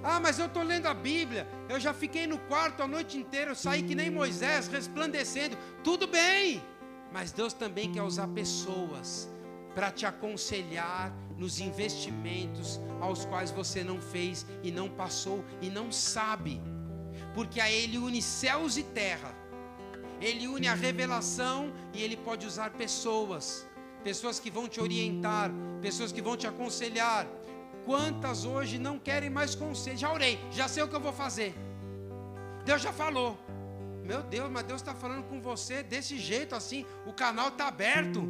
Ah, mas eu estou lendo a Bíblia, eu já fiquei no quarto a noite inteira, eu saí que nem Moisés, resplandecendo. Tudo bem, mas Deus também quer usar pessoas para te aconselhar nos investimentos aos quais você não fez e não passou e não sabe. Porque a Ele une céus e terra, Ele une a revelação e Ele pode usar pessoas que vão te orientar, pessoas que vão te aconselhar. Quantas hoje não querem mais conselho? Já orei, já sei o que eu vou fazer. Deus já falou. Meu Deus, mas Deus está falando com você desse jeito assim, o canal está aberto.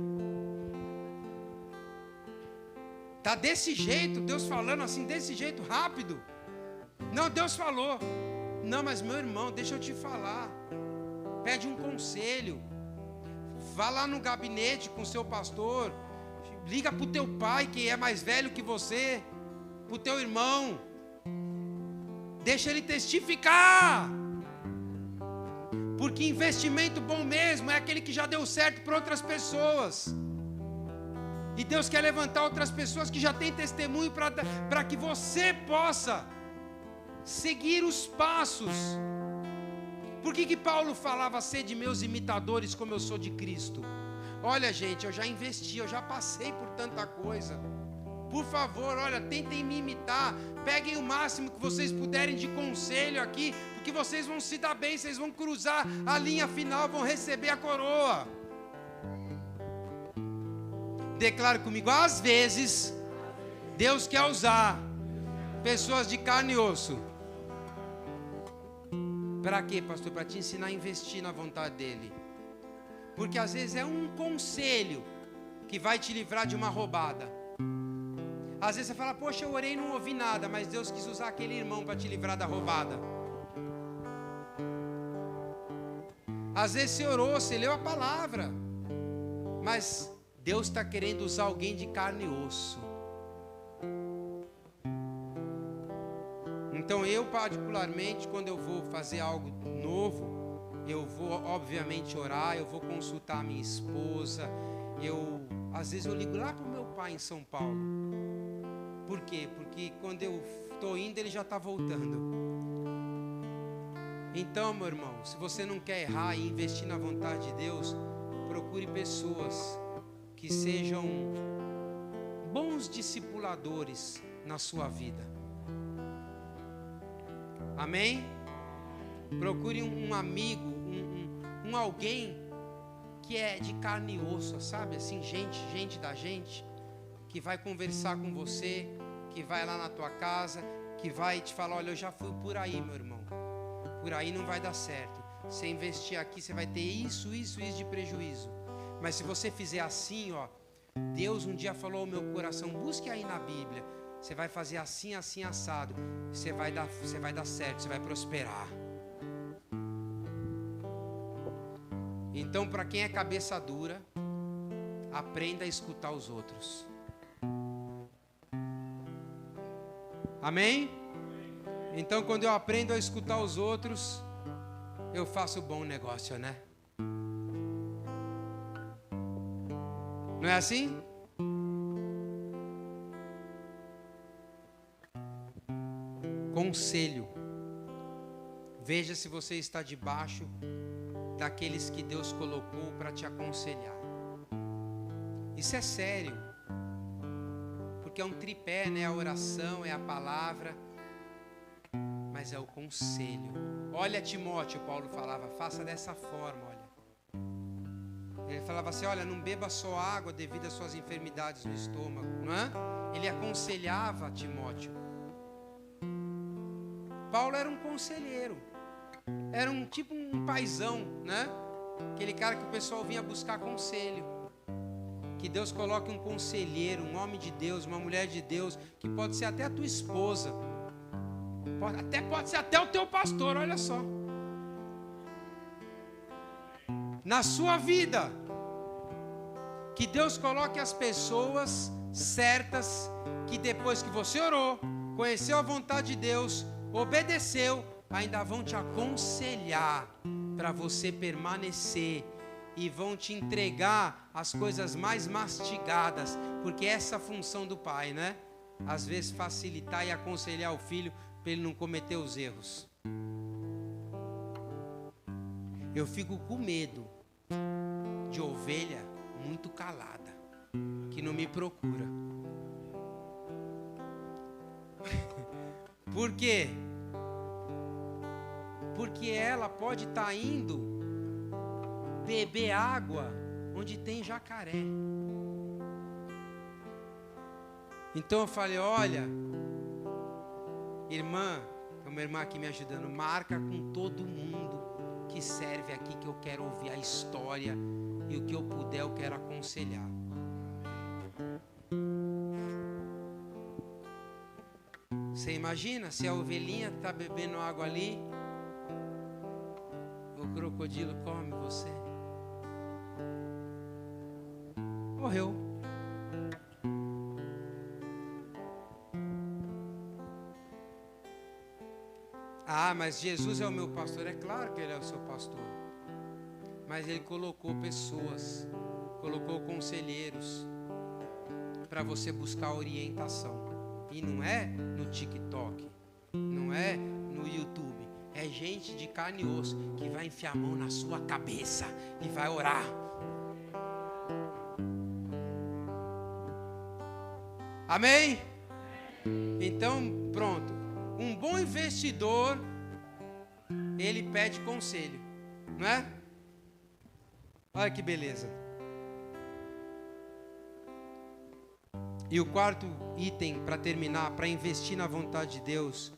Está desse jeito, Deus falando assim, desse jeito, rápido. Não, Deus falou. Não, mas meu irmão, deixa eu te falar. Pede um conselho. Vá lá no gabinete com o seu pastor. Liga para o teu pai, que é mais velho que você. Para o teu irmão. Deixa ele testificar. Porque investimento bom mesmo é aquele que já deu certo para outras pessoas. E Deus quer levantar outras pessoas que já têm testemunho para que você possa seguir os passos. Por que Paulo falava: sede meus imitadores como eu sou de Cristo? Olha, gente, eu já investi, eu já passei por tanta coisa. Por favor, olha, tentem me imitar. Peguem o máximo que vocês puderem de conselho aqui, porque vocês vão se dar bem, vocês vão cruzar a linha final, vão receber a coroa. Declare comigo: às vezes Deus quer usar pessoas de carne e osso. Para quê, pastor? Para te ensinar a investir na vontade dele. Porque às vezes é um conselho que vai te livrar de uma roubada. Às vezes você fala: poxa, eu orei e não ouvi nada, mas Deus quis usar aquele irmão para te livrar da roubada. Às vezes você orou, você leu a palavra, mas Deus está querendo usar alguém de carne e osso. Então eu particularmente, quando eu vou fazer algo novo, eu vou obviamente orar, eu vou consultar a minha esposa, às vezes eu ligo lá para o meu pai em São Paulo. Por quê? Porque quando eu estou indo, ele já está voltando. Então, meu irmão, se você não quer errar e investir na vontade de Deus, procure pessoas que sejam bons discipuladores na sua vida. Amém? Procure um amigo, um alguém que é de carne e osso, sabe? Assim, gente da gente, que vai conversar com você, que vai lá na tua casa, que vai te falar: olha, eu já fui por aí, meu irmão, por aí não vai dar certo. Você investir aqui, você vai ter isso de prejuízo. Mas se você fizer assim, ó, Deus um dia falou ao meu coração: busque aí na Bíblia, você vai fazer assim, assim, assado, você vai dar certo, você vai prosperar. Então, para quem é cabeça dura, aprenda a escutar os outros. Amém? Então, quando eu aprendo a escutar os outros, eu faço bom negócio, né? Não é assim? Conselho. Veja se você está debaixo daqueles que Deus colocou para te aconselhar. Isso é sério. Porque é um tripé, né? A oração, é a palavra, mas é o conselho. Olha, Timóteo, Paulo falava: faça dessa forma, olha. Ele falava assim: olha, não beba só água devido às suas enfermidades no estômago, não é? Ele aconselhava Timóteo. Paulo era um conselheiro, era um paizão, né? Aquele cara que o pessoal vinha buscar conselho. Que Deus coloque um conselheiro, um homem de Deus, uma mulher de Deus, que pode ser até a tua esposa, pode ser até o teu pastor, olha só. Na sua vida, que Deus coloque as pessoas certas, que depois que você orou, conheceu a vontade de Deus, obedeceu, ainda vão te aconselhar para você permanecer. E vão te entregar as coisas mais mastigadas, porque essa é a função do pai, né? Às vezes facilitar e aconselhar o filho para ele não cometer os erros. Eu fico com medo de ovelha muito calada, que não me procura. Por quê? Porque ela pode estar indo beber água onde tem jacaré. Então eu falei: olha, irmã, tem uma irmã aqui me ajudando, marca com todo mundo que serve aqui, que eu quero ouvir a história, e o que eu puder eu quero aconselhar. Você imagina se a ovelhinha está bebendo água ali, o crocodilo come você. Morreu. Ah, mas Jesus é o meu pastor. É claro que Ele é o seu pastor. Mas Ele colocou pessoas, colocou conselheiros. para você buscar orientação. E não é no TikTok, não é no YouTube. É gente de carne e osso que vai enfiar a mão na sua cabeça e vai orar. Amém? Então, pronto. Um bom investidor, ele pede conselho, não é? Olha que beleza. E o quarto item para terminar, para investir na vontade de Deus,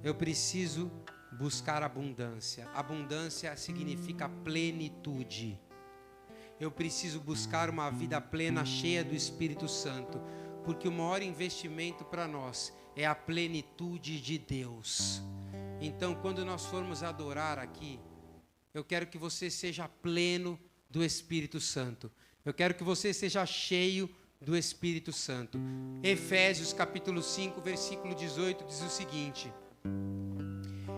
eu preciso buscar abundância. Abundância significa plenitude. Eu preciso buscar uma vida plena, cheia do Espírito Santo, porque o maior investimento para nós é a plenitude de Deus. Então, quando nós formos adorar aqui, eu quero que você seja pleno do Espírito Santo. Eu quero que você seja cheio do Espírito Santo. Efésios capítulo 5, versículo 18 diz o seguinte: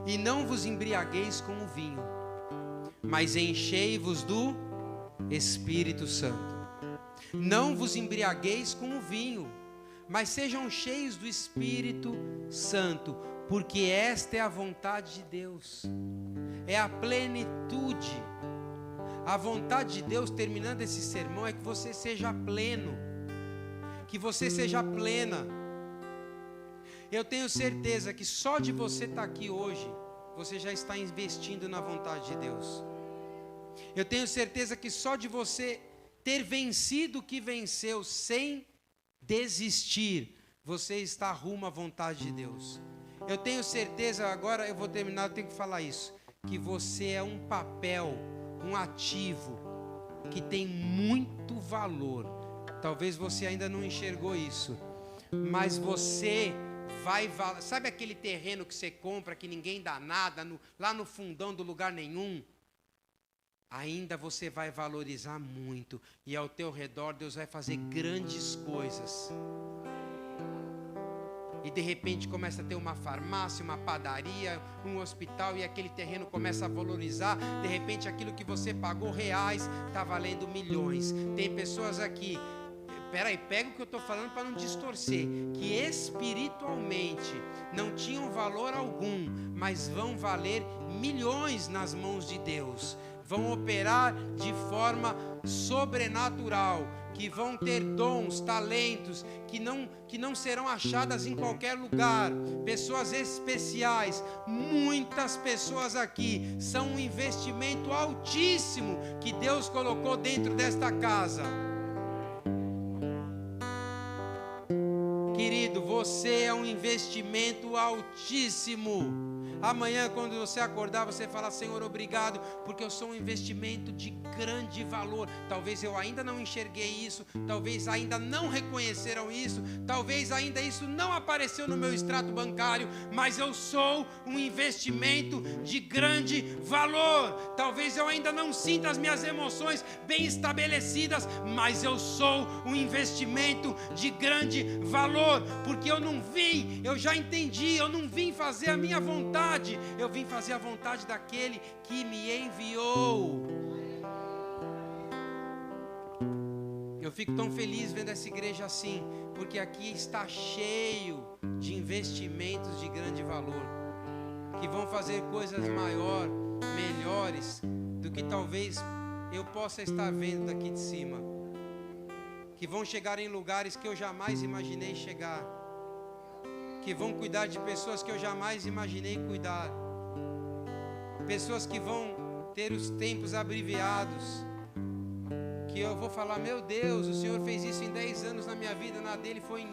e não vos embriagueis com o vinho, mas enchei-vos do Espírito Santo. Não vos embriagueis com o vinho, mas sejam cheios do Espírito Santo, porque esta é a vontade de Deus, é a plenitude. A vontade de Deus, terminando esse sermão, é que você seja pleno, que você seja plena. Eu tenho certeza que só de você estar aqui hoje, você já está investindo na vontade de Deus. Eu tenho certeza que só de você ter vencido o que venceu sem desistir, você está rumo à vontade de Deus. Eu tenho certeza, agora eu vou terminar, eu tenho que falar isso, que você é um papel, um ativo que tem muito valor. Talvez você ainda não enxergou isso, mas você vai, sabe aquele terreno que você compra que ninguém dá nada, lá no fundão do lugar nenhum? Ainda você vai valorizar muito, e ao teu redor Deus vai fazer grandes coisas. E de repente começa a ter uma farmácia, uma padaria, um hospital, e aquele terreno começa a valorizar. De repente aquilo que você pagou reais está valendo milhões. Tem pessoas aqui, peraí, pega o que eu estou falando para não distorcer, que espiritualmente não tinham valor algum, mas vão valer milhões nas mãos de Deus. Vão operar de forma sobrenatural, que vão ter dons, talentos, que não serão achadas em qualquer lugar. Pessoas especiais, muitas pessoas aqui, são um investimento altíssimo que Deus colocou dentro desta casa. Querido, você é um investimento altíssimo. Amanhã, quando você acordar, você fala: Senhor, obrigado, porque eu sou um investimento de grande valor. Talvez eu ainda não enxerguei isso, talvez ainda não reconheceram isso, talvez ainda isso não apareceu no meu extrato bancário, mas eu sou um investimento de grande valor. Talvez eu ainda não sinta as minhas emoções bem estabelecidas, mas eu sou um investimento de grande valor, porque eu já entendi, eu não vim fazer a minha vontade, eu vim fazer a vontade daquele que me enviou. Eu fico tão feliz vendo essa igreja assim, porque aqui está cheio de investimentos de grande valor, que vão fazer coisas maiores, melhores do que talvez eu possa estar vendo daqui de cima, que vão chegar em lugares que eu jamais imaginei chegar, que vão cuidar de pessoas que eu jamais imaginei cuidar, pessoas que vão ter os tempos abreviados, que eu vou falar: meu Deus, o Senhor fez isso em 10 anos na minha vida, na dele foi em 1.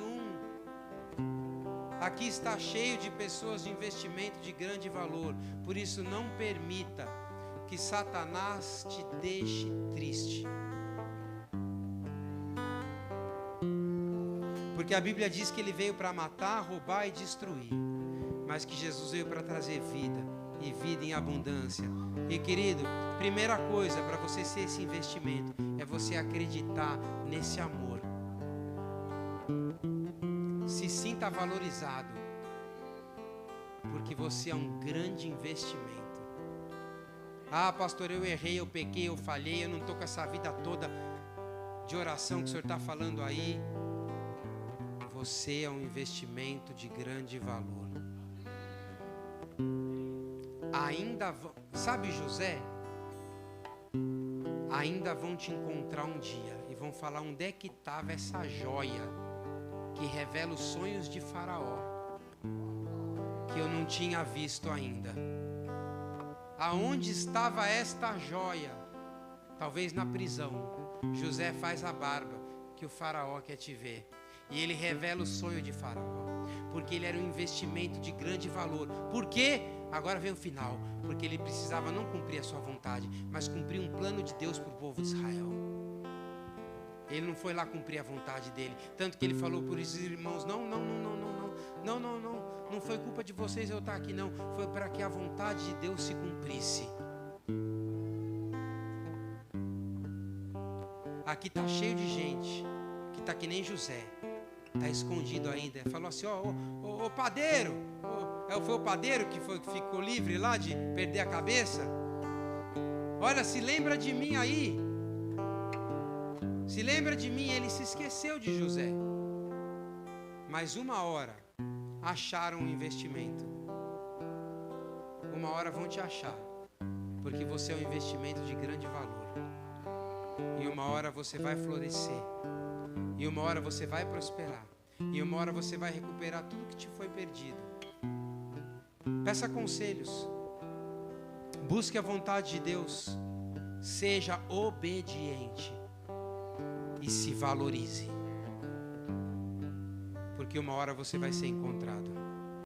Aqui está cheio de pessoas de investimento de grande valor. Por isso, não permita que Satanás te deixe triste, porque a Bíblia diz que ele veio para matar, roubar e destruir, mas que Jesus veio para trazer vida, e vida em abundância. E querido, primeira coisa para você ser esse investimento é você acreditar nesse amor. Se sinta valorizado, porque você é um grande investimento. Ah, pastor, eu errei, eu pequei, eu falhei, eu não estou com essa vida toda de oração que o senhor está falando aí. Você é um investimento de grande valor. Sabe José? Ainda vão te encontrar um dia e vão falar onde é que estava essa joia que revela os sonhos de Faraó, que eu não tinha visto ainda. Aonde estava esta joia? Talvez na prisão. José faz a barba, que o Faraó quer te ver. E ele revela o sonho de Faraó, porque ele era um investimento de grande valor. Por quê? Agora vem o final. Porque ele precisava não cumprir a sua vontade, mas cumprir um plano de Deus para o povo de Israel. Ele não foi lá cumprir a vontade dele. Tanto que ele falou por esses irmãos: não foi culpa de vocês eu estar aqui, não. Foi para que a vontade de Deus se cumprisse. Aqui está cheio de gente que está que nem José. Está escondido ainda. Falou assim: ô padeiro. Foi o padeiro que ficou livre lá de perder a cabeça. Olha, se lembra de mim aí. Se lembra de mim. Ele se esqueceu de José. Mas uma hora acharam um investimento. Uma hora vão te achar, porque você é um investimento de grande valor. E uma hora você vai florescer. E uma hora você vai prosperar. E uma hora você vai recuperar tudo que te foi perdido. Peça conselhos. Busque a vontade de Deus. Seja obediente. E se valorize. Porque uma hora você vai ser encontrado.